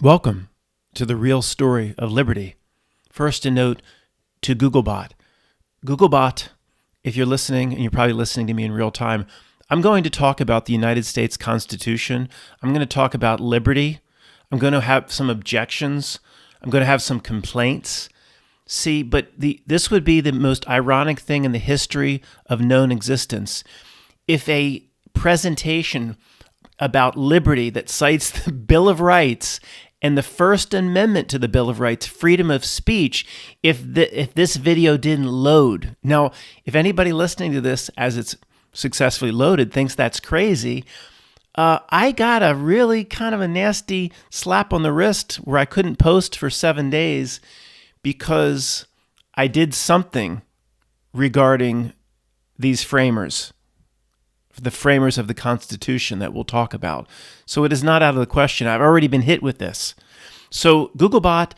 Welcome to the real story of liberty. First, a note to Googlebot. Googlebot, if you're listening, and you're probably listening to me in real time, I'm going to talk about the United States Constitution. I'm going to talk about liberty. I'm going to have some objections. I'm going to have some complaints. See, but this would be the most ironic thing in the history of known existence. If a presentation about liberty that cites the Bill of Rights and the First Amendment to the Bill of Rights, freedom of speech, if this video didn't load. Now, if anybody listening to this as it's successfully loaded thinks that's crazy, I got a really kind of a nasty slap on the wrist where I couldn't post for 7 days because I did something regarding these framers, the framers of the Constitution that we'll talk about. So it is not out of the question. I've already been hit with this. So Googlebot,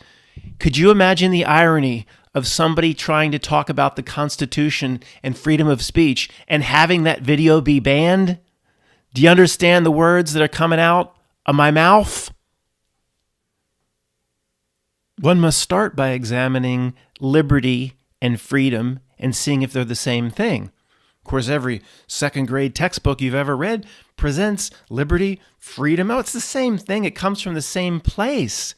could you imagine the irony of somebody trying to talk about the Constitution and freedom of speech and having that video be banned? Do you understand the words that are coming out of my mouth? One must start by examining liberty and freedom and seeing if they're the same thing. Of course, every second grade textbook you've ever read presents liberty, freedom. Oh, it's the same thing. It comes from the same place.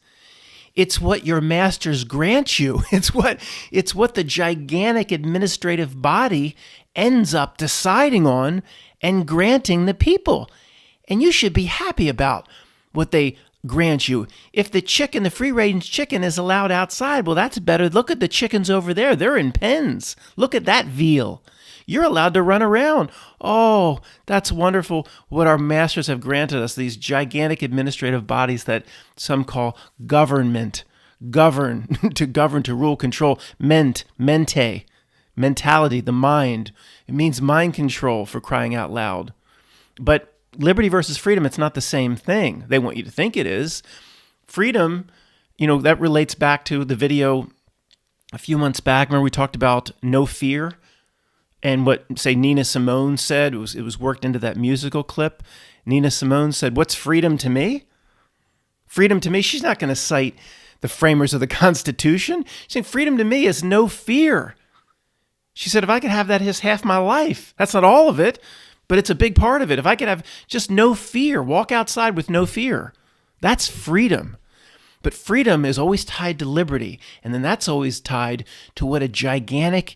It's what your masters grant you. It's what the gigantic administrative body ends up deciding on and granting the people. And you should be happy about what they grant you. If the chicken, the free-range chicken, is allowed outside, well, that's better. Look at the chickens over there. They're in pens. Look at that veal. You're allowed to run around. Oh, that's wonderful what our masters have granted us, these gigantic administrative bodies that some call government. Govern, to rule, control. Mente, mentality, the mind. It means mind control, for crying out loud. But liberty versus freedom, it's not the same thing. They want you to think it is. Freedom, that relates back to the video a few months back. Remember we talked about no fear? And what, say, Nina Simone said, it was worked into that musical clip. Nina Simone said, "What's freedom to me?" Freedom to me, she's not going to cite the framers of the Constitution. She's saying freedom to me is no fear. She said, if I could have that as half my life, that's not all of it, but it's a big part of it. If I could have just no fear, walk outside with no fear, that's freedom. But freedom is always tied to liberty, and then that's always tied to what a gigantic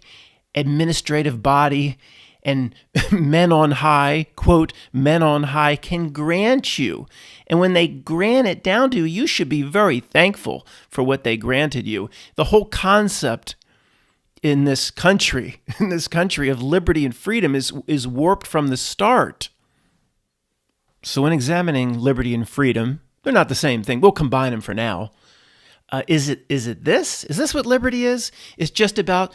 administrative body and men on high, quote, men on high, can grant you. And when they grant it down to you, you should be very thankful for what they granted you. The whole concept in this country of liberty and freedom is warped from the start. So when examining liberty and freedom, they're not the same thing. We'll combine them for now. Is it this? Is this what liberty is? It's just about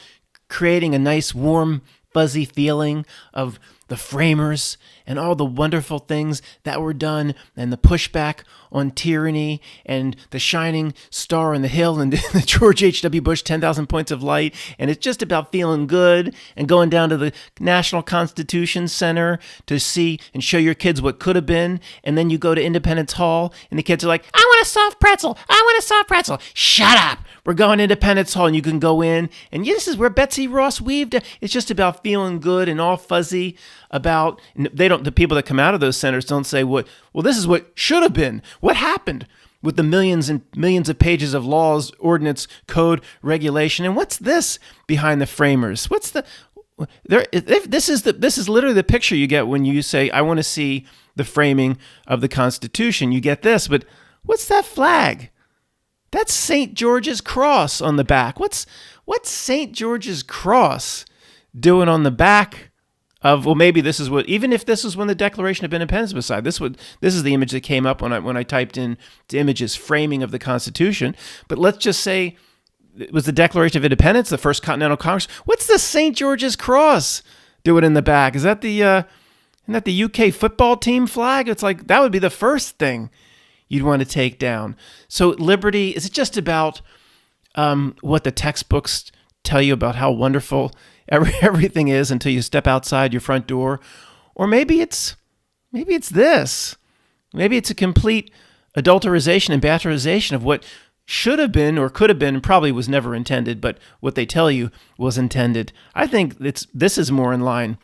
creating a nice, warm, fuzzy feeling of the framers and all the wonderful things that were done and the pushback on tyranny and the shining star on the hill and the George H.W. Bush 10,000 points of light. And it's just about feeling good and going down to the National Constitution Center to see and show your kids what could have been. And then you go to Independence Hall and the kids are like, I want a soft pretzel. I want a soft pretzel. Shut up. We're going to Independence Hall, and you can go in. And this is where Betsy Ross weaved. It's just about feeling good and all fuzzy about, the people that come out of those centers don't say this is what should have been. What happened with the millions and millions of pages of laws, ordinance, code, regulation? And what's this behind the framers? This is literally the picture you get when you say, I want to see the framing of the Constitution. You get this, but what's that flag? That's St. George's Cross on the back. What's St. George's Cross doing on the back of, maybe this is what, even if this is when the Declaration of Independence was signed, this is the image that came up when I typed in the images framing of the Constitution. But let's just say it was the Declaration of Independence, the First Continental Congress. What's the St. George's Cross doing in the back? Is that isn't that the UK football team flag? It's like, that would be the first thing you'd want to take down. So liberty, is it just about what the textbooks tell you about how wonderful everything is until you step outside your front door? Or maybe it's this. Maybe it's a complete adulterization and bastardization of what should have been or could have been and probably was never intended, but what they tell you was intended. I think this is more in line.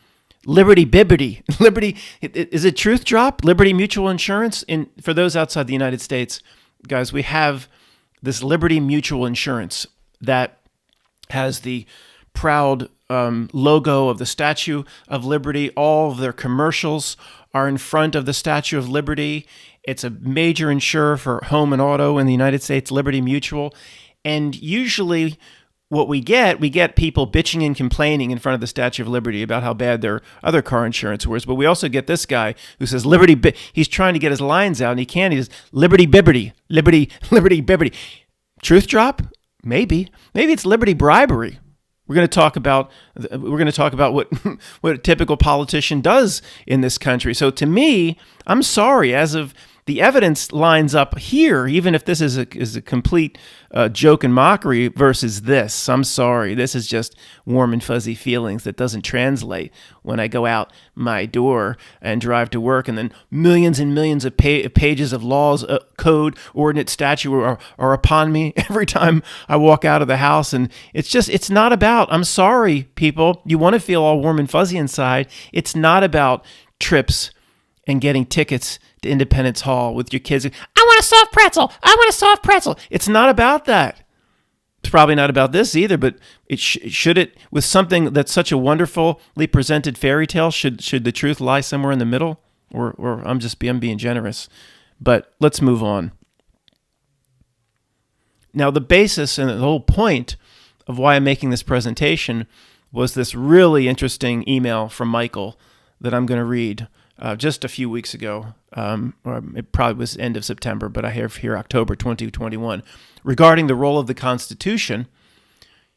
Liberty Bibbity. Liberty, is it Truth Drop? Liberty Mutual Insurance? For those outside the United States, guys, we have this Liberty Mutual Insurance that has the proud logo of the Statue of Liberty. All of their commercials are in front of the Statue of Liberty. It's a major insurer for home and auto in the United States, Liberty Mutual. And usually what we get people bitching and complaining in front of the Statue of Liberty about how bad their other car insurance was. But we also get this guy who says he's trying to get his lines out and he can't. He says Liberty Bibbity, Liberty Bibbity. Truth Drop? Maybe it's Liberty Bribery. We're going to talk about what what a typical politician does in this country. So to me, I'm sorry, as of the evidence lines up here, even if this is a complete joke and mockery versus this. I'm sorry. This is just warm and fuzzy feelings that doesn't translate when I go out my door and drive to work, and then millions and millions of pages of laws, code, ordinance, statute are upon me every time I walk out of the house. And it's not about, I'm sorry, people, you want to feel all warm and fuzzy inside. It's not about trips and getting tickets to Independence Hall with your kids. I want a soft pretzel. I want a soft pretzel. It's not about that. It's probably not about this either, but should it, with something that's such a wonderfully presented fairy tale, should the truth lie somewhere in the middle? Or I'm being generous. But let's move on. Now, the basis and the whole point of why I'm making this presentation was this really interesting email from Michael that I'm going to read. Just a few weeks ago, or it probably was end of September, but I have here October 2021. Regarding the role of the Constitution,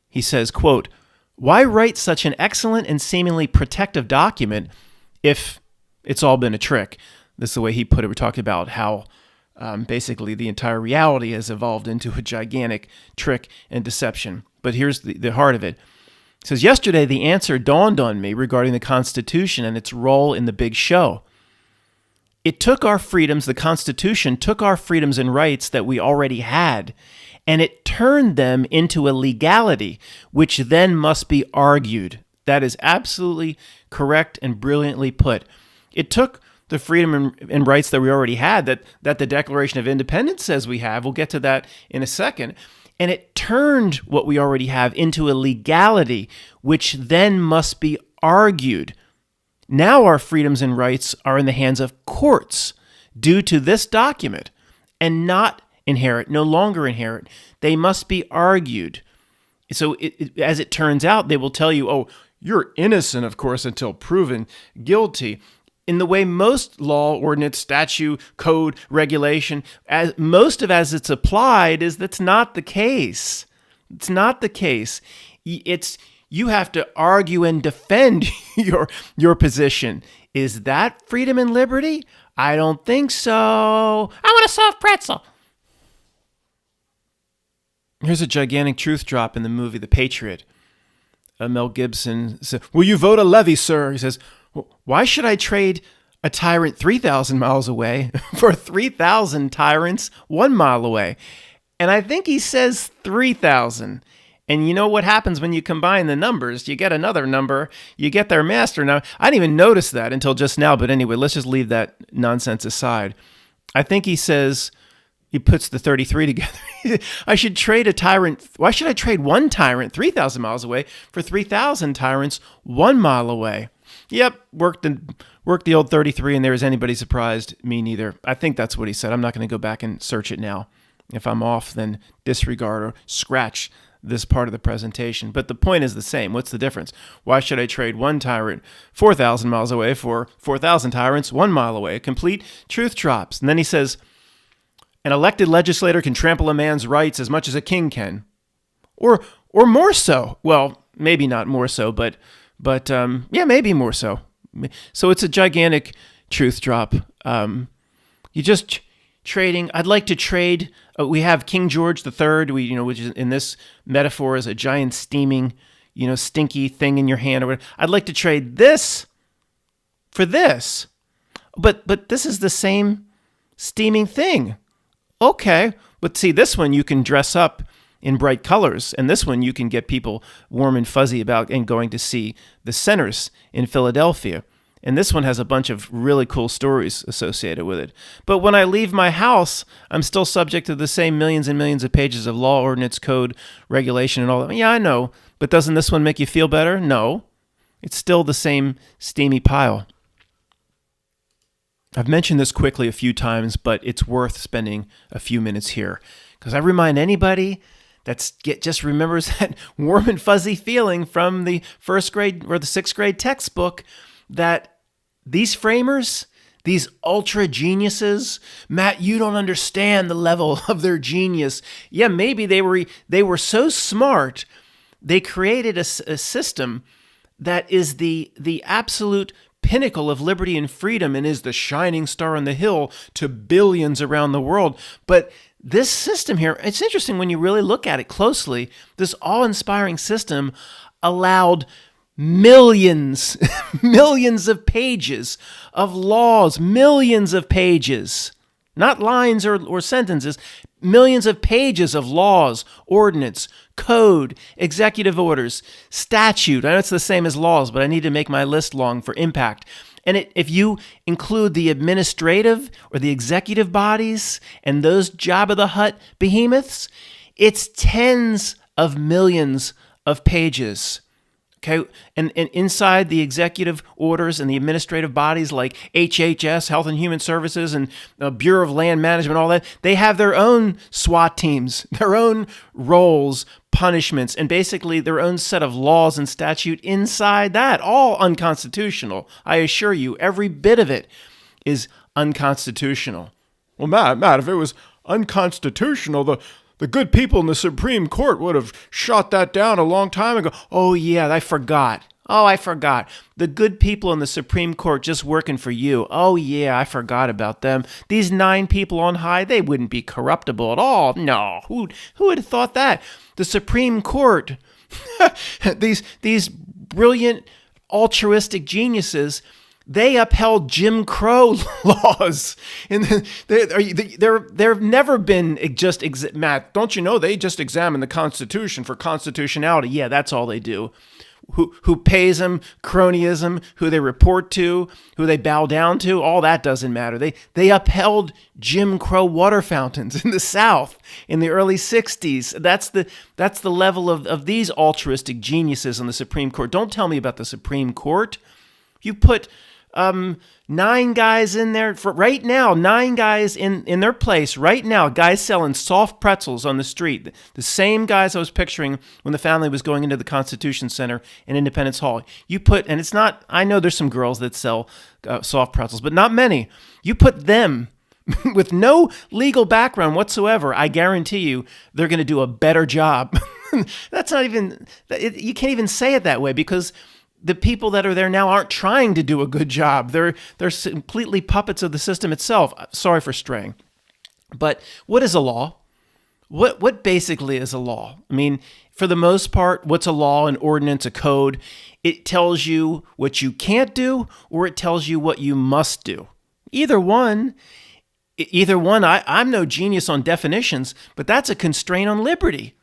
he says, quote, "Why write such an excellent and seemingly protective document if it's all been a trick?" This is the way he put it. We're talking about how basically the entire reality has evolved into a gigantic trick and deception. But here's the heart of it. It says, "Yesterday, the answer dawned on me regarding the Constitution and its role in the big show. It took our freedoms, the Constitution took our freedoms and rights that we already had, and it turned them into a legality, which then must be argued." That is absolutely correct and brilliantly put. It took the freedom and rights that we already had, that the Declaration of Independence says we have. We'll get to that in a second. And it turned what we already have into a legality, which then must be argued. Now our freedoms and rights are in the hands of courts due to this document and not inherent, no longer inherent. They must be argued. So as it turns out, they will tell you, oh, you're innocent, of course, until proven guilty. In the way most law, ordinance, statute, code, regulation, as it's applied, that's not the case. It's not the case. You have to argue and defend your position. Is that freedom and liberty? I don't think so. I want a soft pretzel. Here's a gigantic truth drop in the movie The Patriot. Mel Gibson said, "Will you vote a levy, sir?" He says, "Why should I trade a tyrant 3,000 miles away for 3,000 tyrants 1 mile away?" And I think he says 3,000. And you know what happens when you combine the numbers? You get another number. You get their master. Now, I didn't even notice that until just now. But anyway, let's just leave that nonsense aside. I think he says, he puts the 33 together. I should trade a tyrant. Why should I trade one tyrant 3,000 miles away for 3,000 tyrants 1 mile away? Yep, worked the old 33, and there is anybody surprised? Me neither. I think that's what he said. I'm not going to go back and search it now. If I'm off, then disregard or scratch this part of the presentation. But the point is the same. What's the difference? Why should I trade one tyrant 4,000 miles away for 4,000 tyrants 1 mile away? Complete truth drops. And then he says, "An elected legislator can trample a man's rights as much as a king can." Or more so. Well, maybe not more so, but yeah, maybe more so. So it's a gigantic truth drop. You just trading. I'd like to trade. We have King George III. Which is in this metaphor is a giant steaming, stinky thing in your hand. Or whatever. I'd like to trade this for this, but this is the same steaming thing. Okay, but see, this one you can dress up in bright colors, and this one you can get people warm and fuzzy about and going to see the Centers in Philadelphia. And this one has a bunch of really cool stories associated with it. But when I leave my house, I'm still subject to the same millions and millions of pages of law, ordinance, code, regulation, and all that. Yeah, I know. But doesn't this one make you feel better? No. It's still the same steamy pile. I've mentioned this quickly a few times, but it's worth spending a few minutes here. Because I remind anybody that just remembers that warm and fuzzy feeling from the first grade or the sixth grade textbook that these framers, these ultra geniuses, Matt, you don't understand the level of their genius. Yeah, maybe they were so smart, they created a system that is the absolute pinnacle of liberty and freedom and is the shining star on the hill to billions around the world. But this system here, it's interesting when you really look at it closely, this awe-inspiring system allowed millions of pages of laws, millions of pages, not lines or sentences, millions of pages of laws, ordinance, code, executive orders, statute. I know it's the same as laws, but I need to make my list long for impact. And if you include the administrative or the executive bodies and those Jabba the Hutt behemoths, it's tens of millions of pages. Okay, and inside the executive orders and the administrative bodies like HHS, Health and Human Services, and Bureau of Land Management, all that, they have their own SWAT teams, their own roles, punishments, and basically their own set of laws and statute inside that, all unconstitutional. I assure you, every bit of it is unconstitutional. Well, Matt, if it was unconstitutional, the good people in the Supreme Court would have shot that down a long time ago. Oh, yeah, I forgot. The good people in the Supreme Court just working for you. Oh, yeah, I forgot about them. These 9 people on high, they wouldn't be corruptible at all. No, who would have thought that? The Supreme Court, these brilliant altruistic geniuses, they upheld Jim Crow laws, and there've never been Matt. Don't you know they just examine the Constitution for constitutionality? Yeah, that's all they do. Who pays them, cronyism, who they report to, who they bow down to, all that doesn't matter. They upheld Jim Crow water fountains in the South in the early 60s. That's the level of these altruistic geniuses on the Supreme Court. Don't tell me about the Supreme Court. You put 9 guys in there for right now, 9 guys in their place right now, guys selling soft pretzels on the street. The same guys I was picturing when the family was going into the Constitution Center in Independence Hall. And it's not, I know there's some girls that sell soft pretzels, but not many. You put them with no legal background whatsoever, I guarantee you they're going to do a better job. That's not even, you can't even say it that way because the people that are there now aren't trying to do a good job. They're completely puppets of the system itself. Sorry for straying. But what is a law? What basically is a law? I mean, for the most part, what's a law, an ordinance, a code? It tells you what you can't do or it tells you what you must do. Either one, I'm no genius on definitions, but that's a constraint on liberty.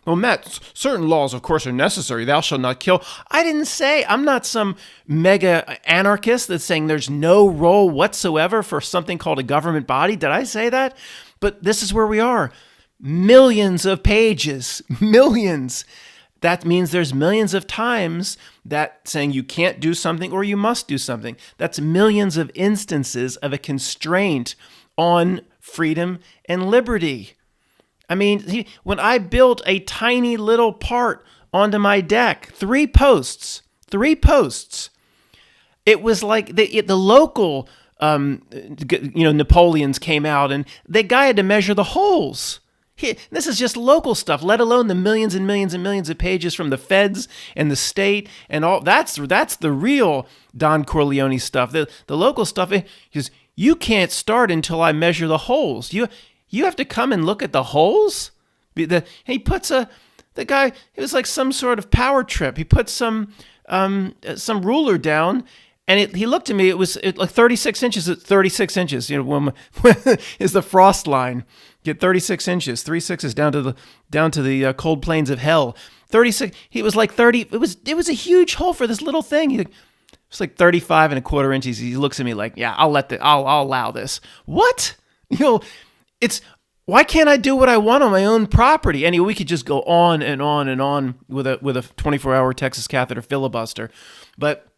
Well, Matt, certain laws, of course, are necessary. Thou shalt not kill. I didn't say, I'm not some mega anarchist that's saying there's no role whatsoever for something called a government body. Did I say that? But this is where we are. Millions of pages, millions. That means there's millions of times that saying you can't do something or you must do something. That's millions of instances of a constraint on freedom and liberty. I mean, when I built a tiny little part onto my deck, 3 posts, it was like the local, Napoleons came out and the guy had to measure the holes. This is just local stuff, let alone the millions and millions and millions of pages from the feds and the state and all. That's the real Don Corleone stuff. The local stuff is you can't start until I measure the holes. You have to come and look at the holes? The guy, it was like some sort of power trip. He put some ruler down And he looked at me. It was like 36 inches. 36 inches. You know, when is the frost line. Get 36 inches, 3 sixes down to the cold plains of hell. 36. He was like 30. It was a huge hole for this little thing. It's like 35 and a quarter inches. He looks at me like, yeah, I'll allow this. What? You know, why can't I do what I want on my own property? Anyway, we could just go on and on and on with a 24-hour Texas catheter filibuster, but.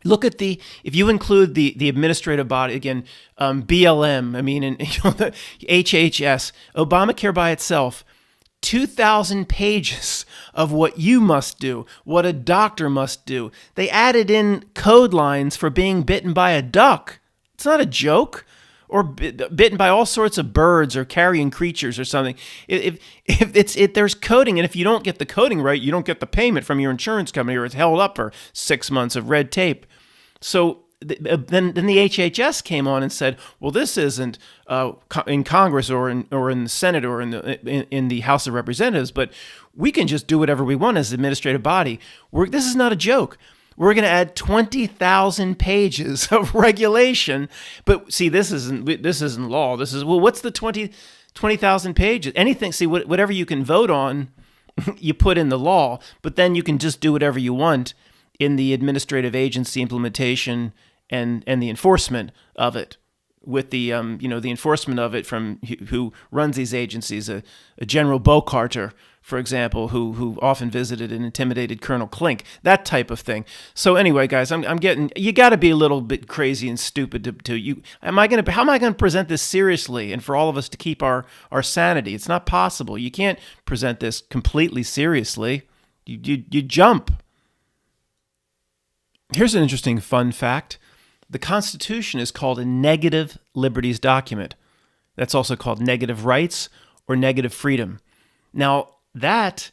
Look at if you include the administrative body, again, BLM, I mean, and the HHS, Obamacare by itself, 2,000 pages of what you must do, what a doctor must do. They added in code lines for being bitten by a duck. It's not a joke. Or bitten by all sorts of birds or carrion creatures or something. There's coding, and if you don't get the coding right, you don't get the payment from your insurance company, or it's held up for 6 months of red tape. So then the HHS came on and said, well, this isn't in Congress or in the Senate or in the House of Representatives, but we can just do whatever we want as an administrative body. This is not a joke. We're going to add 20,000 pages of regulation, but see, this isn't law. This is, well, what's the 20,000 pages? Anything. See, whatever you can vote on, you put in the law, but then you can just do whatever you want in the administrative agency implementation and the enforcement of it. With the the enforcement of it from who runs these agencies, a General Bocarter, for example, who often visited and intimidated Colonel Klink, that type of thing. So anyway, guys, you got to be a little bit crazy and stupid to you. How am I going to present this seriously and for all of us to keep our sanity? It's not possible. You can't present this completely seriously. You jump. Here's an interesting fun fact. The Constitution is called a negative liberties document. That's also called negative rights or negative freedom. Now, that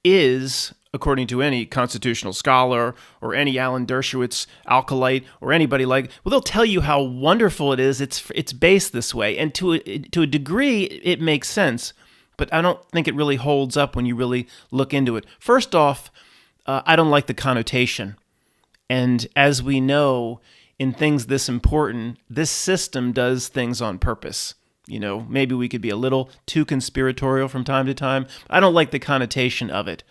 is, according to any constitutional scholar or any Alan Dershowitz alkalite or anybody they'll tell you how wonderful it is. It's based this way, and to a degree, it makes sense. But I don't think it really holds up when you really look into it. First off, I don't like the connotation, and as we know, in things this important, this system does things on purpose. You know, maybe we could be a little too conspiratorial from time to time. I don't like the connotation of it.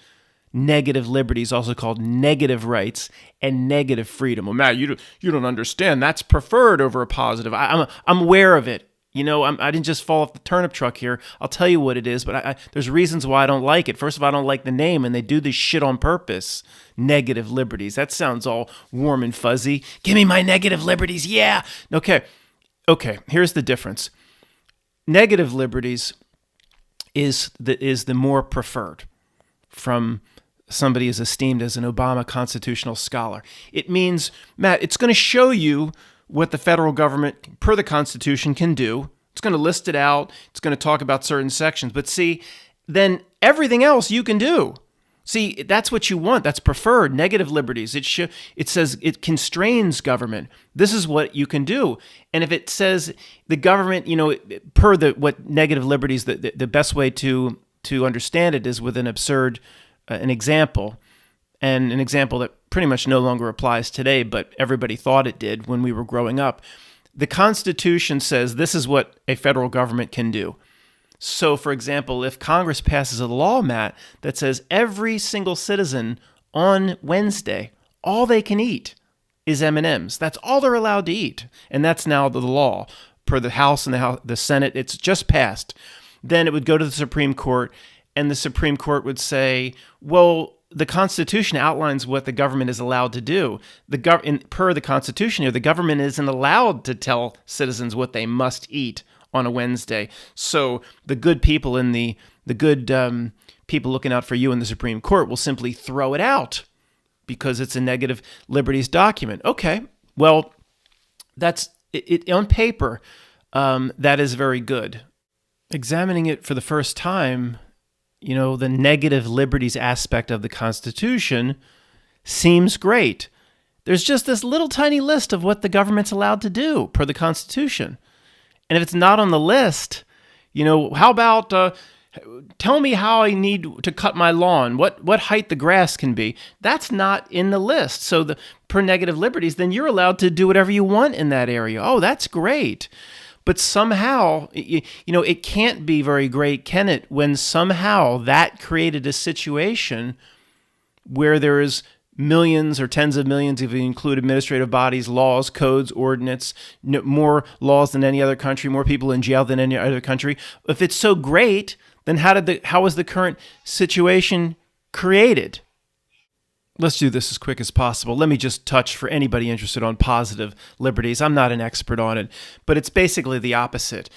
Negative liberties, also called negative rights, and negative freedom. Well, Matt, you don't understand. That's preferred over a positive. I'm aware of it. You know, I didn't just fall off the turnip truck here. I'll tell you what it is, but there's reasons why I don't like it. First of all, I don't like the name, and they do this shit on purpose. Negative liberties. That sounds all warm and fuzzy. Give me my negative liberties, yeah. Okay, here's the difference. Negative liberties is the more preferred from somebody as esteemed as an Obama constitutional scholar. It means, Matt, it's going to show you what the federal government, per the Constitution, can do. It's going to list it out. It's going to talk about certain sections. But see, then everything else you can do. See, that's what you want. That's preferred. Negative liberties. It says it constrains government. This is what you can do. And if it says the government, per what negative liberties, the best way to understand it is with an absurd an example. And an example that pretty much no longer applies today, but everybody thought it did when we were growing up. The Constitution says this is what a federal government can do. So, for example, if Congress passes a law, Matt, that says every single citizen on Wednesday, all they can eat is M&Ms. That's all they're allowed to eat. And that's now the law. Per the House and the Senate, it's just passed. Then it would go to the Supreme Court, and the Supreme Court would say, well, the Constitution outlines what the government is allowed to do. Per the Constitution here, the government isn't allowed to tell citizens what they must eat on a Wednesday. So the good people in the good people looking out for you in the Supreme Court will simply throw it out because it's a negative liberties document. Okay, well, that's it on paper. That is very good. Examining it for the first time, the negative liberties aspect of the Constitution seems great. There's just this little tiny list of what the government's allowed to do per the Constitution. And if it's not on the list, how about Tell me how I need to cut my lawn, what height the grass can be. That's not in the list. So per negative liberties, then you're allowed to do whatever you want in that area. Oh, that's great. But somehow, it can't be very great, can it, when somehow that created a situation where there is millions or tens of millions, if you include administrative bodies, laws, codes, ordinance, more laws than any other country, more people in jail than any other country. If it's so great, then how was the current situation created? Let's do this as quick as possible. Let me just touch for anybody interested on positive liberties. I'm not an expert on it, but it's basically the opposite.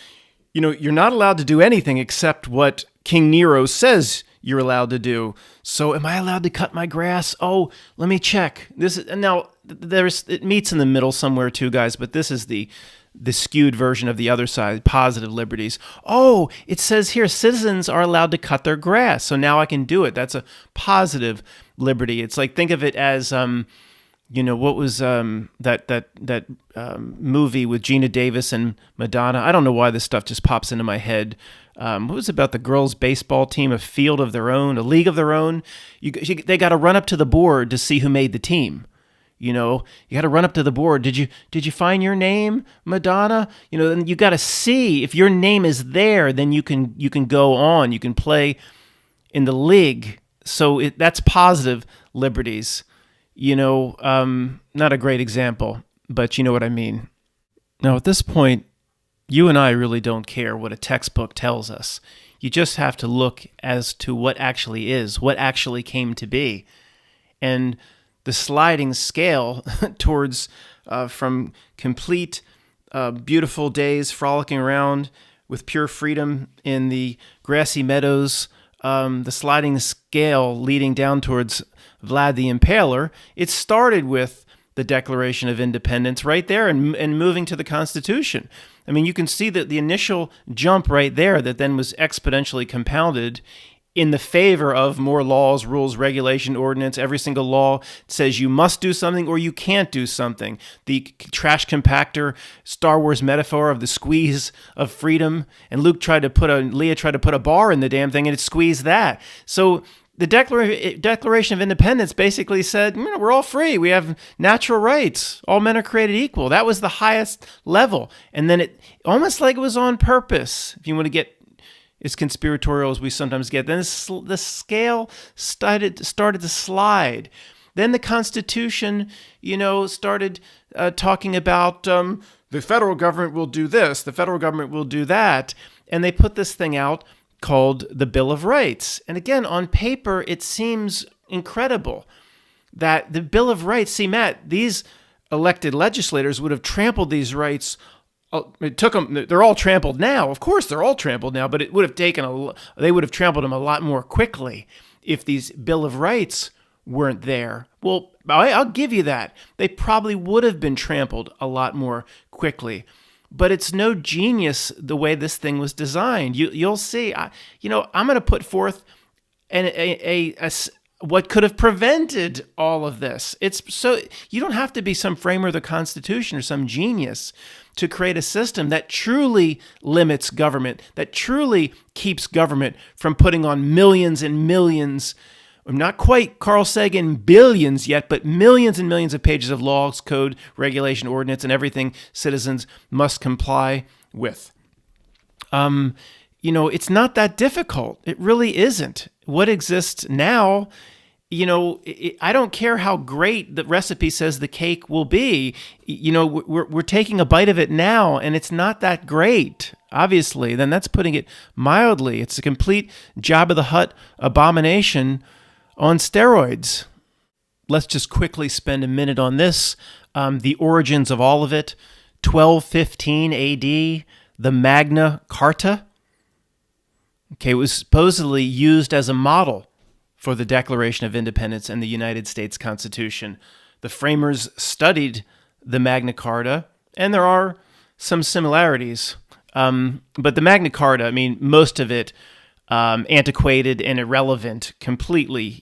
You're not allowed to do anything except what King Nero says you're allowed to do. So am I allowed to cut my grass? Oh, let me check. It meets in the middle somewhere too, guys, but this is the skewed version of the other side, positive liberties. Oh, it says here citizens are allowed to cut their grass. So now I can do it. That's a positive liberty. It's like, think of it as, what was that movie with Gina Davis and Madonna? I don't know why this stuff just pops into my head. What was it about the girls' baseball team, a field of their own, a league of their own? They got to run up to the board to see who made the team. You got to run up to the board. Did you find your name, Madonna? And you got to see if your name is there, then you can go on. You can play in the league. So that's positive liberties. Not a great example, but you know what I mean. Now, at this point, you and I really don't care what a textbook tells us. You just have to look as to what actually is, what actually came to be. And the sliding scale towards from complete beautiful days frolicking around with pure freedom in the grassy meadows, the sliding scale leading down towards Vlad the Impaler, it started with the Declaration of Independence right there and moving to the Constitution. I mean, you can see that the initial jump right there that then was exponentially compounded in the favor of more laws, rules, regulation, ordinance. Every single law says you must do something or you can't do something. The trash compactor, Star Wars metaphor of the squeeze of freedom. And Leah tried to put a bar in the damn thing and it squeezed that. So the Declaration of Independence basically said, we're all free. We have natural rights. All men are created equal. That was the highest level. And then it almost like it was on purpose, if you want to get as conspiratorial as we sometimes get. Then the scale started to slide. Then the Constitution, started talking about the federal government will do this, the federal government will do that. And they put this thing out called the Bill of Rights. And again, on paper, it seems incredible that the Bill of Rights, see, Matt, these elected legislators would have trampled these rights. It took them, they're all trampled now. Of course, they're all trampled now, but it would have they would have trampled them a lot more quickly if these Bill of Rights weren't there. Well, I'll give you that. They probably would have been trampled a lot more quickly. But it's no genius the way this thing was designed. You'll see. I'm going to put forth what could have prevented all of this. It's so you don't have to be some framer of the Constitution or some genius to create a system that truly limits government, that truly keeps government from putting on millions and millions, not quite Carl Sagan billions yet, but millions and millions of pages of laws, code, regulation, ordinance, and everything citizens must comply with. It's not that difficult. It really isn't. What exists now, I don't care how great the recipe says the cake will be. We're taking a bite of it now, and it's not that great. Obviously, then that's putting it mildly. It's a complete Jabba the Hutt abomination on steroids. Let's just quickly spend a minute on this. The origins of all of it. 1215 AD, the Magna Carta. Okay, it was supposedly used as a model for the Declaration of Independence and the United States Constitution. The framers studied the Magna Carta, and there are some similarities. But the Magna Carta, most of it antiquated and irrelevant, completely,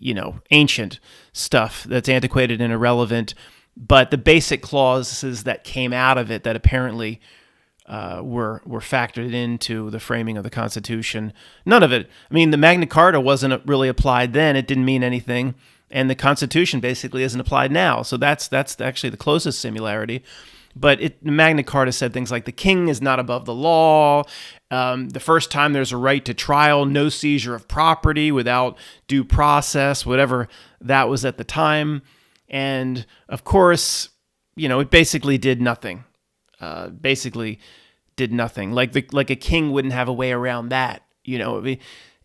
ancient stuff that's antiquated and irrelevant. But the basic clauses that came out of it that apparently were factored into the framing of the Constitution. None of it. I mean, the Magna Carta wasn't really applied then. It didn't mean anything. And the Constitution basically isn't applied now. So that's actually the closest similarity. But Magna Carta said things like the king is not above the law. The first time there's a right to trial, no seizure of property without due process, whatever that was at the time. And of course, it basically did nothing. Like a king wouldn't have a way around that.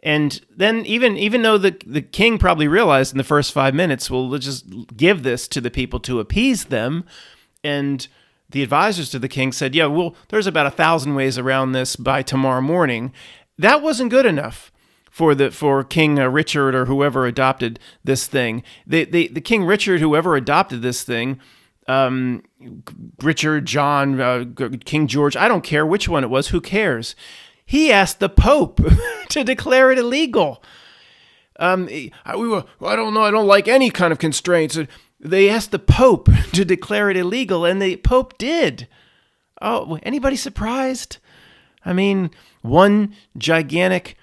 And then even though the king probably realized in the first 5 minutes, well, let's just give this to the people to appease them. And the advisors to the king said, yeah, well, there's about 1,000 ways around this by tomorrow morning. That wasn't good enough for King Richard or whoever adopted this thing. The King Richard, whoever adopted this thing, Richard, John, King George, I don't care which one it was, who cares? He asked the Pope to declare it illegal. I don't know, I don't like any kind of constraints. They asked the Pope to declare it illegal, and the Pope did. Oh, anybody surprised? I mean, one gigantic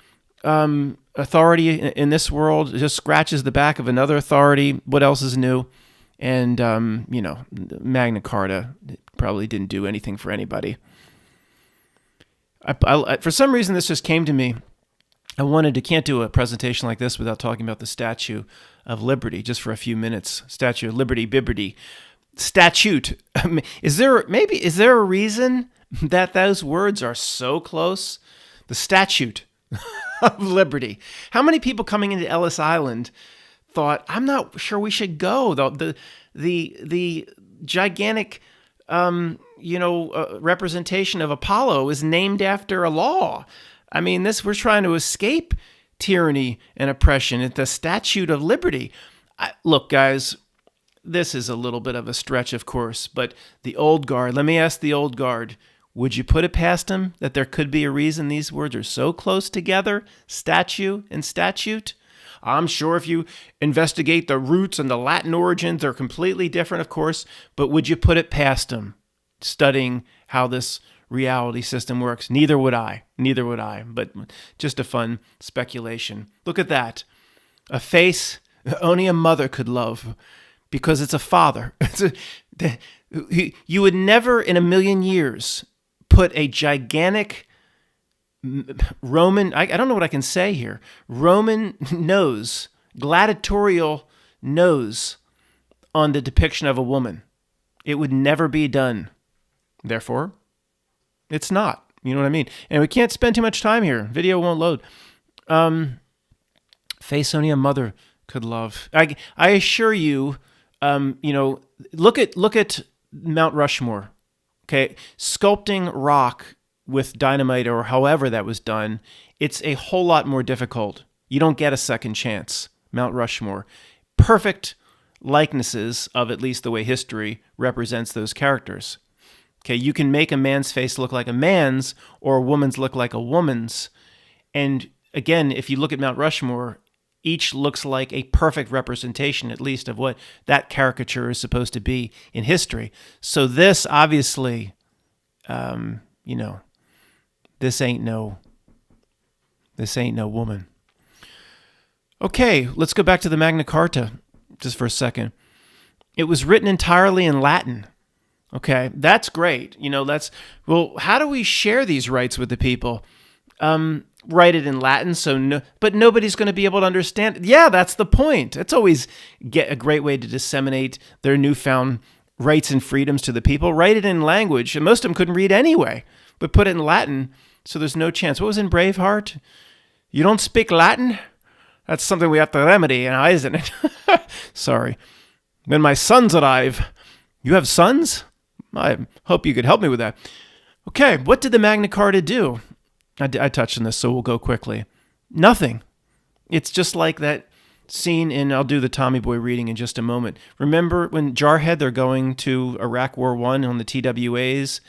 authority in this world just scratches the back of another authority. What else is new? And, Magna Carta probably didn't do anything for anybody. For some reason, this just came to me. Can't do a presentation like this without talking about the Statue of Liberty just for a few minutes. Statue of Liberty, Bibberty. Statute. Is there a reason that those words are so close? The Statute of Liberty. How many people coming into Ellis Island thought, I'm not sure we should go? The gigantic representation of Apollo is named after a law. I mean, we're trying to escape tyranny and oppression. It's the Statute of Liberty. Look, guys, this is a little bit of a stretch, of course, but the old guard, let me ask the old guard, would you put it past them that there could be a reason these words are so close together, statue and statute? I'm sure if you investigate the roots and the Latin origins, they're completely different, of course, but would you put it past them, studying how this reality system works? Neither would I, but just a fun speculation. Look at that. A face only a mother could love because it's a father. You would never in a million years put a gigantic Roman, I don't know what I can say here, Roman nose, gladiatorial nose on the depiction of a woman. It would never be done. Therefore, it's not. You know what I mean? And we can't spend too much time here. Video won't load. Face only a mother could love. I assure you, look at Mount Rushmore. Okay, sculpting rock with dynamite or however that was done, it's a whole lot more difficult. You don't get a second chance. Mount Rushmore. Perfect likenesses of at least the way history represents those characters. Okay, you can make a man's face look like a man's or a woman's look like a woman's. And again, if you look at Mount Rushmore, each looks like a perfect representation, at least, of what that caricature is supposed to be in history. So this, obviously, this ain't no woman. Okay, let's go back to the Magna Carta just for a second. It was written entirely in Latin. Okay, that's great. How do we share these rights with the people? Write it in Latin, but nobody's going to be able to understand it. Yeah, that's the point. It's always a great way to disseminate their newfound rights and freedoms to the people. Write it in language, and most of them couldn't read anyway, but put it in Latin, so there's no chance. What was in Braveheart? You don't speak Latin? That's something we have to remedy, isn't it? Sorry. When my sons arrive. You have sons? I hope you could help me with that. Okay, what did the Magna Carta do? I touched on this, so we'll go quickly. Nothing. It's just like that scene in, I'll do the Tommy Boy reading in just a moment. Remember when Jarhead, they're going to Iraq War I on the TWAs,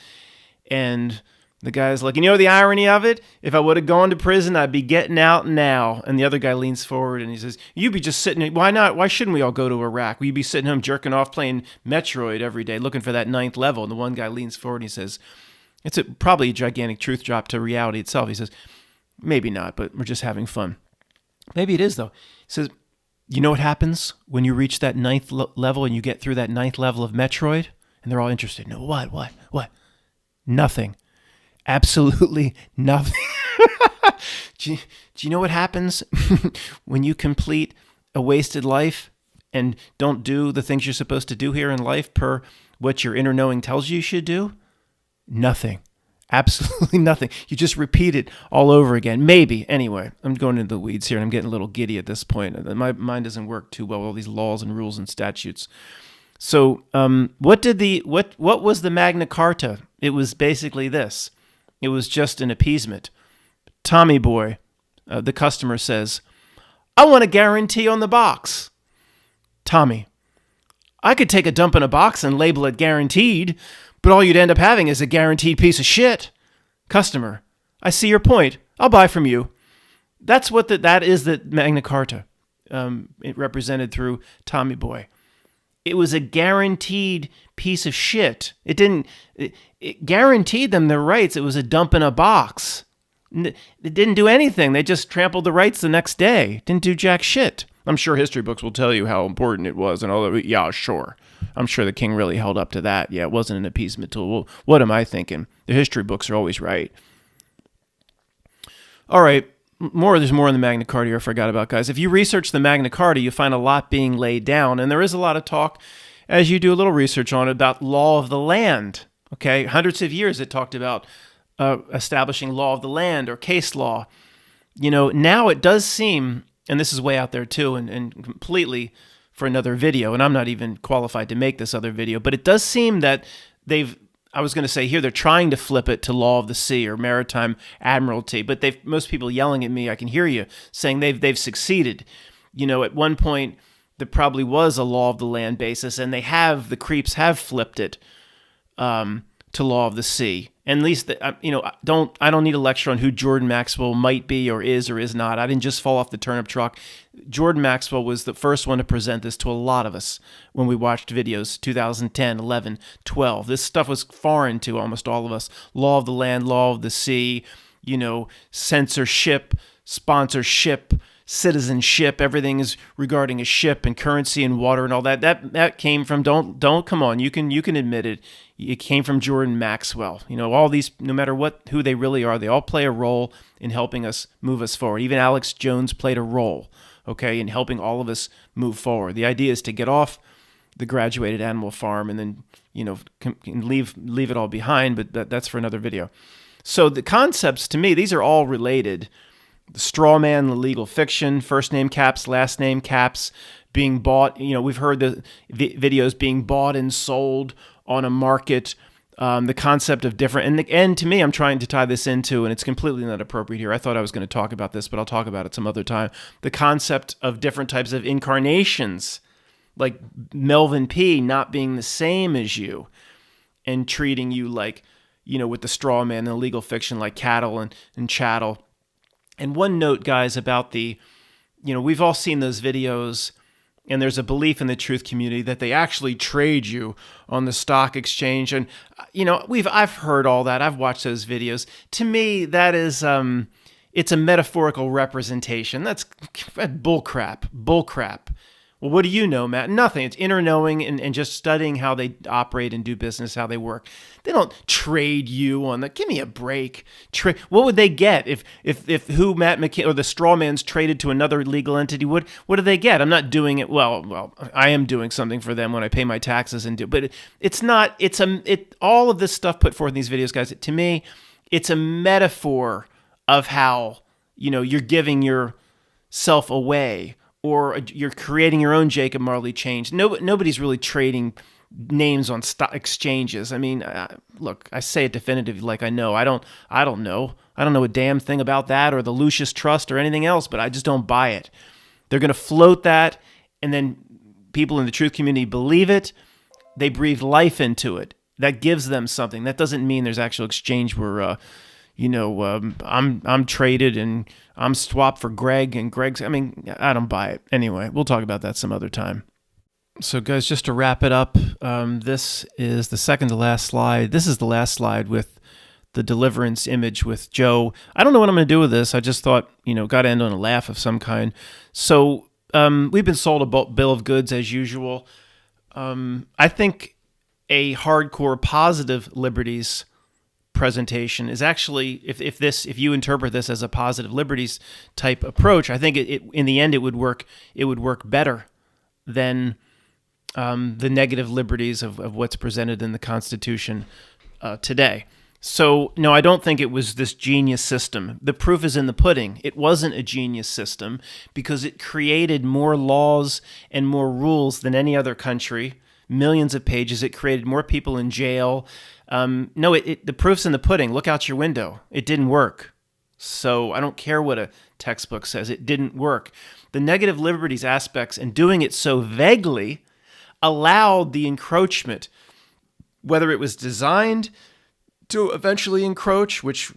and the guy's like, the irony of it? If I would have gone to prison, I'd be getting out now. And the other guy leans forward and he says, you'd be just sitting, why not? Why shouldn't we all go to Iraq? We'd be sitting home jerking off playing Metroid every day, looking for that 9th level. And the one guy leans forward and he says, It's probably a gigantic truth drop to reality itself. He says, maybe not, but we're just having fun. Maybe it is, though. He says, you know what happens when you reach that ninth level and you get through that ninth level of Metroid? And they're all interested. No, what? Nothing. Absolutely nothing. Do you know what happens when you complete a wasted life and don't do the things you're supposed to do here in life per what your inner knowing tells you should do? Nothing. Absolutely nothing. You just repeat it all over again. Maybe. Anyway, I'm going into the weeds here and I'm getting a little giddy at this point. My mind doesn't work too well with all these laws and rules and statutes. So what was the Magna Carta? It was basically this. It was just an appeasement. Tommy Boy, the customer, says, I want a guarantee on the box. Tommy, I could take a dump in a box and label it guaranteed, but all you'd end up having is a guaranteed piece of shit. Customer, I see your point. I'll buy from you. That's what that is the Magna Carta. It represented through Tommy Boy. It was a guaranteed piece of shit. It guaranteed them their rights. It was a dump in a box. It didn't do anything. They just trampled the rights the next day. Didn't do jack shit. I'm sure history books will tell you how important it was and all that. Yeah, sure. I'm sure the king really held up to that. Yeah, it wasn't an appeasement tool. Well, what am I thinking? The history books are always right. All right. There's more in the Magna Carta I forgot about, guys. If you research the Magna Carta, you find a lot being laid down, and there is a lot of talk, as you do a little research on it, about law of the land. Okay, hundreds of years it talked about establishing law of the land or case law. You know, now it does seem, and this is way out there too, and completely for another video, and I'm not even qualified to make this other video, but it does seem that they're trying to flip it to law of the sea or maritime admiralty, but most people yelling at me, I can hear you, saying they've succeeded. You know, at one point, there probably was a law of the land basis, and the creeps have flipped it to law of the sea. And at least, I don't need a lecture on who Jordan Maxwell might be or is not. I didn't just fall off the turnip truck. Jordan Maxwell was the first one to present this to a lot of us when we watched videos 2010, 11, 12. This stuff was foreign to almost all of us. Law of the land, law of the sea, censorship, sponsorship, citizenship, everything is regarding a ship and currency and water and all that. That came from, don't come on, you can admit it. It came from Jordan Maxwell. All these, no matter who they really are, they all play a role in helping us move us forward. Even Alex Jones played a role, okay, in helping all of us move forward. The idea is to get off the graduated animal farm and then, leave it all behind, but that's for another video. So the concepts, to me, these are all related. The straw man, the legal fiction, first name caps, last name caps, being bought. We've heard the videos being bought and sold on a market. The concept of different, and to me, I'm trying to tie this into, and it's completely not appropriate here. I thought I was going to talk about this, but I'll talk about it some other time. The concept of different types of incarnations, like Melvin P. not being the same as you, and treating you like, with the straw man and the legal fiction like cattle and chattel. And one note, guys, about we've all seen those videos, and there's a belief in the truth community that they actually trade you on the stock exchange. And, I've heard all that. I've watched those videos. To me, that is, it's a metaphorical representation. That's bullcrap. Well, what do you know, Matt? Nothing. It's inner knowing and just studying how they operate and do business, how they work. They don't trade you on the. Give me a break. What would they get if who Matt McKinney or the straw man's traded to another legal entity? What do they get? I'm not doing it. Well, I am doing something for them when I pay my taxes and do. But it's not. All of this stuff put forth in these videos, guys. To me, it's a metaphor of how you're giving yourself away. Or you're creating your own Jacob Marley change. Nobody's really trading names on stock exchanges. I mean, look, I say it definitively like I know. I don't know. I don't know a damn thing about that or the Lucius Trust or anything else, but I just don't buy it. They're going to float that, and then people in the truth community believe it. They breathe life into it. That gives them something. That doesn't mean there's actual exchange where, I'm traded and I'm swapped for Greg and Greg's. I mean, I don't buy it. Anyway, we'll talk about that some other time. So, guys, just to wrap it up, this is the second to last slide. This is the last slide with the deliverance image with Joe. I don't know what I'm going to do with this. I just thought, got to end on a laugh of some kind. So we've been sold a bill of goods as usual. I think a hardcore positive liberties presentation is actually, if you interpret this as a positive liberties type approach, I think it in the end it would work better than the negative liberties of what's presented in the Constitution today. So, no, I don't think it was this genius system. The proof is in the pudding. It wasn't a genius system because it created more laws and more rules than any other country. Millions of pages. It created more people in jail. The proof's in the pudding. Look out your window. It didn't work. So I don't care what a textbook says. It didn't work. The negative liberties aspects and doing it so vaguely allowed the encroachment, whether it was designed to eventually encroach, which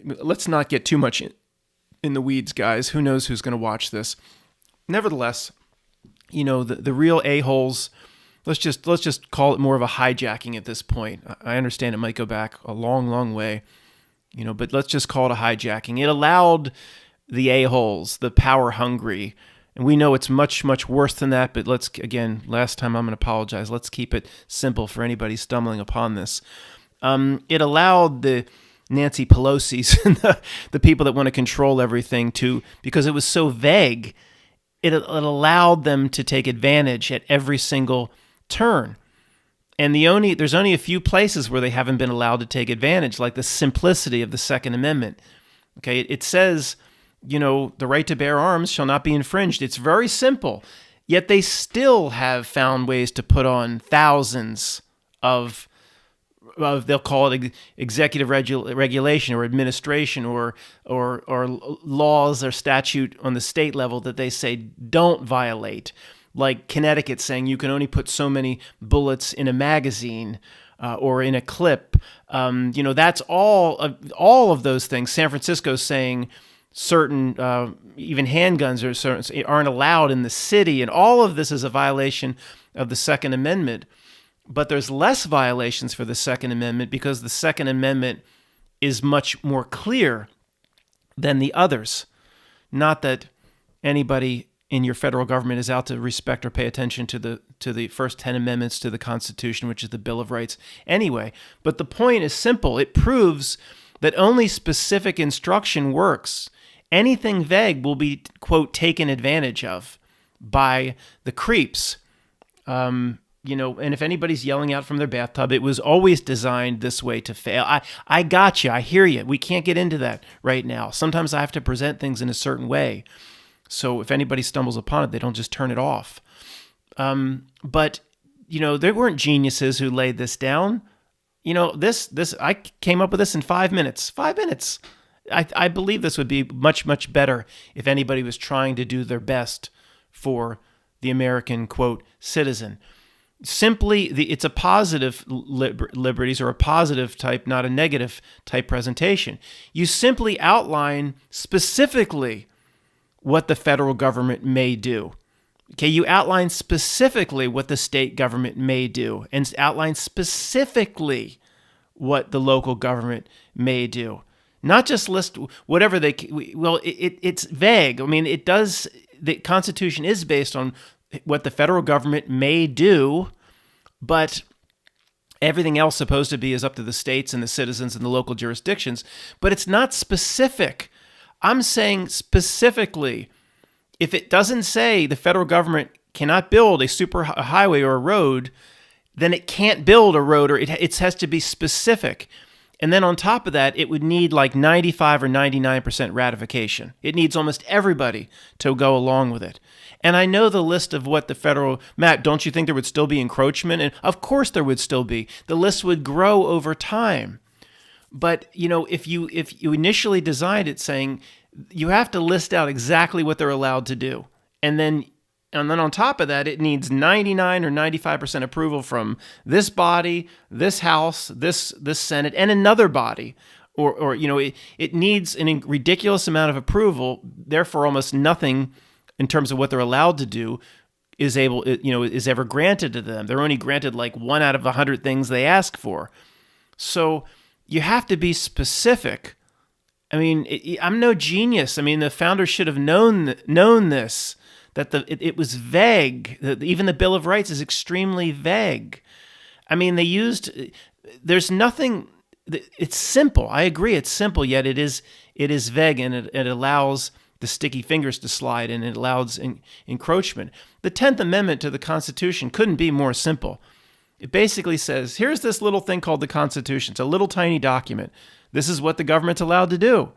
let's not get too much in the weeds, guys. Who knows who's going to watch this? Nevertheless, the real a-holes, let's just call it more of a hijacking at this point. I understand it might go back a long, long way, but let's just call it a hijacking. It allowed the a-holes, the power hungry, and we know it's much, much worse than that, but last time I'm going to apologize. Let's keep it simple for anybody stumbling upon this. It allowed the Nancy Pelosi's and the people that want to control everything because it was so vague, it allowed them to take advantage at every single turn. And there's only a few places where they haven't been allowed to take advantage, like the simplicity of the Second Amendment. Okay, it says, the right to bear arms shall not be infringed. It's very simple. Yet they still have found ways to put on thousands of they'll call it executive regulation or administration or laws or statute on the state level that they say don't violate. Like Connecticut saying you can only put so many bullets in a magazine or in a clip. That's all of those things. San Francisco saying certain even handguns aren't allowed in the city, and all of this is a violation of the Second Amendment. But there's less violations for the Second Amendment because the Second Amendment is much more clear than the others. Not that anybody in your federal government is out to respect or pay attention to the first 10 amendments to the Constitution, which is the Bill of Rights anyway. But the point is simple. It proves that only specific instruction works. Anything vague will be, quote, taken advantage of by the creeps. And if anybody's yelling out from their bathtub, it was always designed this way to fail. I got you. I hear you. We can't get into that right now. Sometimes I have to present things in a certain way. So if anybody stumbles upon it, they don't just turn it off. But there weren't geniuses who laid this down. This I came up with this in 5 minutes. 5 minutes. I believe this would be much, much better if anybody was trying to do their best for the American, quote, citizen. Simply, it's a positive liberties or a positive type, not a negative type presentation. You simply outline specifically what the federal government may do. Okay, you outline specifically what the state government may do and outline specifically what the local government may do. Not just list whatever it's vague. I mean, the Constitution is based on what the federal government may do, but everything else supposed to be is up to the states and the citizens and the local jurisdictions, but it's not specific. I'm saying specifically, if it doesn't say the federal government cannot build a super highway or a road, then it can't build a road, or it has to be specific. And then on top of that, it would need like 95 or 99% ratification. It needs almost everybody to go along with it. And I know the list of what the federal... Matt, don't you think there would still be encroachment? And of course there would still be. The list would grow over time. But, if you initially designed it saying you have to list out exactly what they're allowed to do. And then on top of that, it needs 99 or 95% approval from this body, this House, this Senate, and another body. Or it needs a ridiculous amount of approval. Therefore, almost nothing in terms of what they're allowed to do is ever granted to them. They're only granted like 1 out of 100 things they ask for. So, you have to be specific. I mean, I'm no genius. I mean, the founders should have known this, that it was vague. Even the Bill of Rights is extremely vague. I mean, there's nothing, it's simple. I agree, it's simple, yet it is vague, and it allows the sticky fingers to slide, and it allows encroachment. The 10th Amendment to the Constitution couldn't be more simple. It basically says, here's this little thing called the Constitution. It's a little tiny document. This is what the government's allowed to do.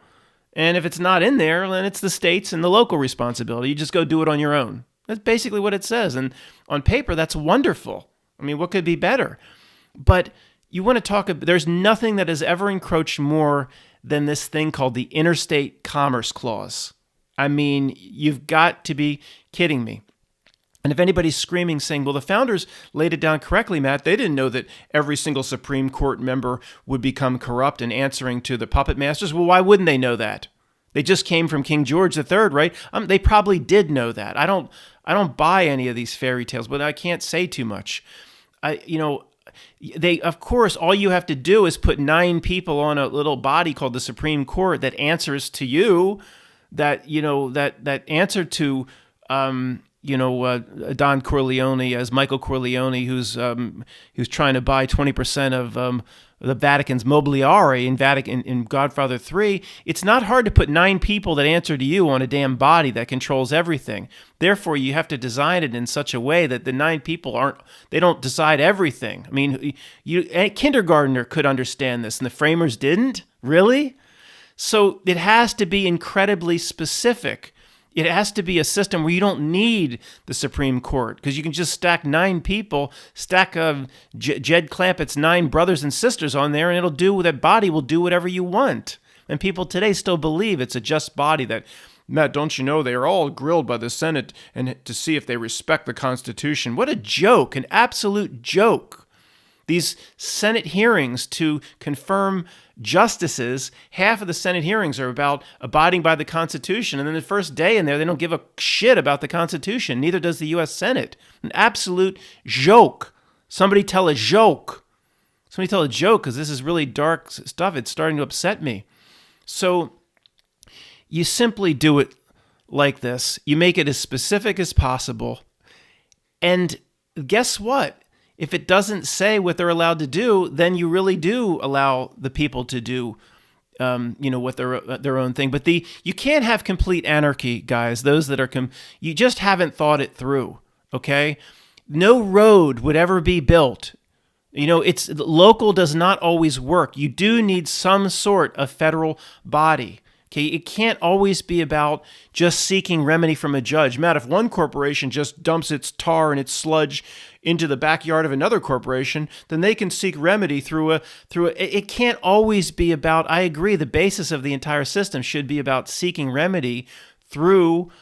And if it's not in there, then it's the states and the local responsibility. You just go do it on your own. That's basically what it says. And on paper, that's wonderful. I mean, what could be better? But you want to talk, there's nothing that has ever encroached more than this thing called the Interstate Commerce Clause. I mean, you've got to be kidding me. And if anybody's screaming, saying, well, the founders laid it down correctly, Matt, they didn't know that every single Supreme Court member would become corrupt and answering to the puppet masters. Well, why wouldn't they know that? They just came from King George III, right? They probably did know that. I don't buy any of these fairy tales, but I can't say too much. Of course, all you have to do is put 9 people on a little body called the Supreme Court that answers to you, that answer to Don Corleone as Michael Corleone, who's trying to buy 20% of the Vatican's mobiliare in Godfather 3. It's not hard to put 9 people that answer to you on a damn body that controls everything. Therefore, you have to design it in such a way that the 9 people don't decide everything. I mean, a kindergartner could understand this, and the framers didn't? Really? So it has to be incredibly specific. It has to be a system where you don't need the Supreme Court, because you can just stack 9 people, stack Jed Clampett's 9 brothers and sisters on there, and that body will do whatever you want. And people today still believe it's a just body that, Matt, don't you know they are all grilled by the Senate and to see if they respect the Constitution. What a joke, an absolute joke. These Senate hearings to confirm justices, half of the Senate hearings are about abiding by the Constitution. And then the first day in there, they don't give a shit about the Constitution. Neither does the U.S. Senate. An absolute joke. Somebody tell a joke. Somebody tell a joke, because this is really dark stuff. It's starting to upset me. So you simply do it like this. You make it as specific as possible. And guess what? If it doesn't say what they're allowed to do, then you really do allow the people to do, what their own thing. But you can't have complete anarchy, guys. Those that are you just haven't thought it through. Okay, no road would ever be built. It's local does not always work. You do need some sort of federal body. Okay, it can't always be about just seeking remedy from a judge. Matt, if one corporation just dumps its tar and its sludge into the backyard of another corporation, then they can seek remedy through a. It can't always be about. I agree. The basis of the entire system should be about seeking remedy through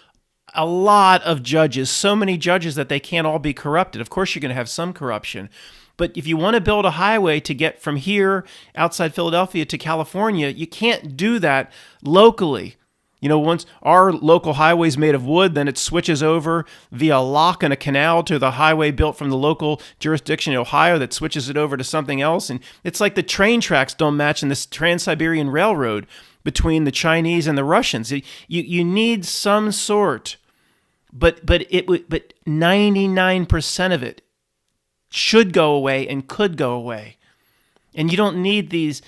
a lot of judges. So many judges that they can't all be corrupted. Of course, you're going to have some corruption. But if you want to build a highway to get from here outside Philadelphia to California, you can't do that locally. Once our local highway is made of wood, then it switches over via a lock and a canal to the highway built from the local jurisdiction in Ohio that switches it over to something else. And it's like the train tracks don't match in this Trans-Siberian Railroad between the Chinese and the Russians. You need some sort, but 99% of it should go away and could go away. And you don't need these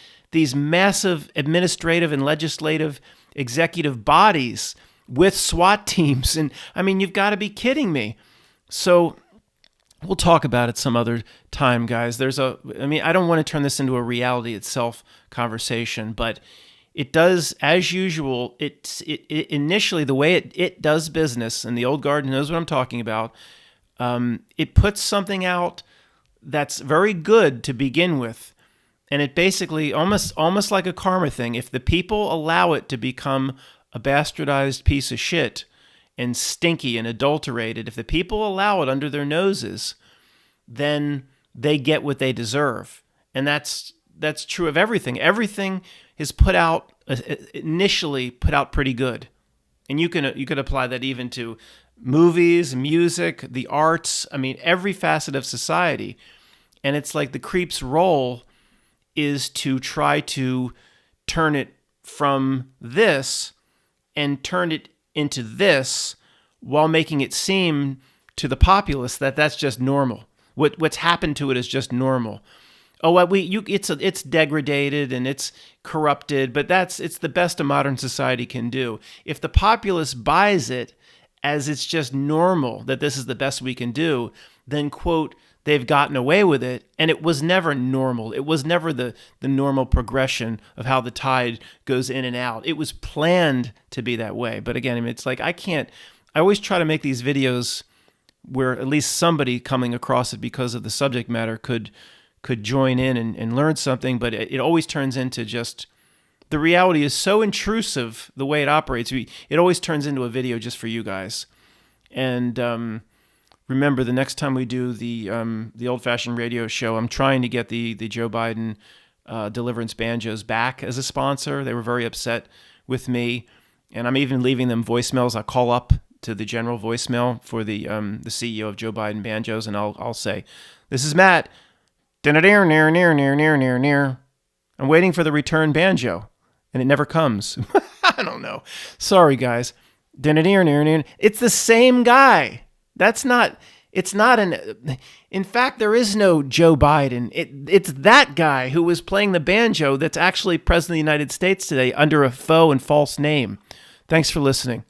massive administrative and legislative executive bodies with SWAT teams. And I mean, you've got to be kidding me. So we'll talk about it some other time, guys. I don't want to turn this into a reality itself conversation, but it does, as usual, it initially, the way it does business, and the old guard knows what I'm talking about, it puts something out that's very good to begin with. And it basically, almost like a karma thing, if the people allow it to become a bastardized piece of shit and stinky and adulterated, if the people allow it under their noses, then they get what they deserve. And that's true of everything. Everything is initially put out pretty good. And you could apply that even to movies, music, the arts, every facet of society. And it's like the creep's role is to try to turn it from this and turn it into this while making it seem to the populace that that's just normal. What's happened to it is just normal. Oh, it's degraded and it's corrupted, but it's the best a modern society can do. If the populace buys it as it's just normal, that this is the best we can do, then, quote, they've gotten away with it, and it was never normal. It was never the normal progression of how the tide goes in and out. It was planned to be that way. But again, I mean, it's like I always try to make these videos where at least somebody coming across it because of the subject matter could join in and learn something, but it always turns into just, the reality is so intrusive the way it operates. It always turns into a video just for you guys. And remember, the next time we do the old-fashioned radio show, I'm trying to get the Joe Biden Deliverance Banjos back as a sponsor. They were very upset with me, and I'm even leaving them voicemails. I'll call up to the general voicemail for the CEO of Joe Biden Banjos, and I'll say, "This is Matt. Near. I'm waiting for the return banjo, and it never comes." I don't know. Sorry, guys. It's the same guy. In fact, there is no Joe Biden. It's that guy who was playing the banjo that's actually president of the United States today under a faux and false name. Thanks for listening.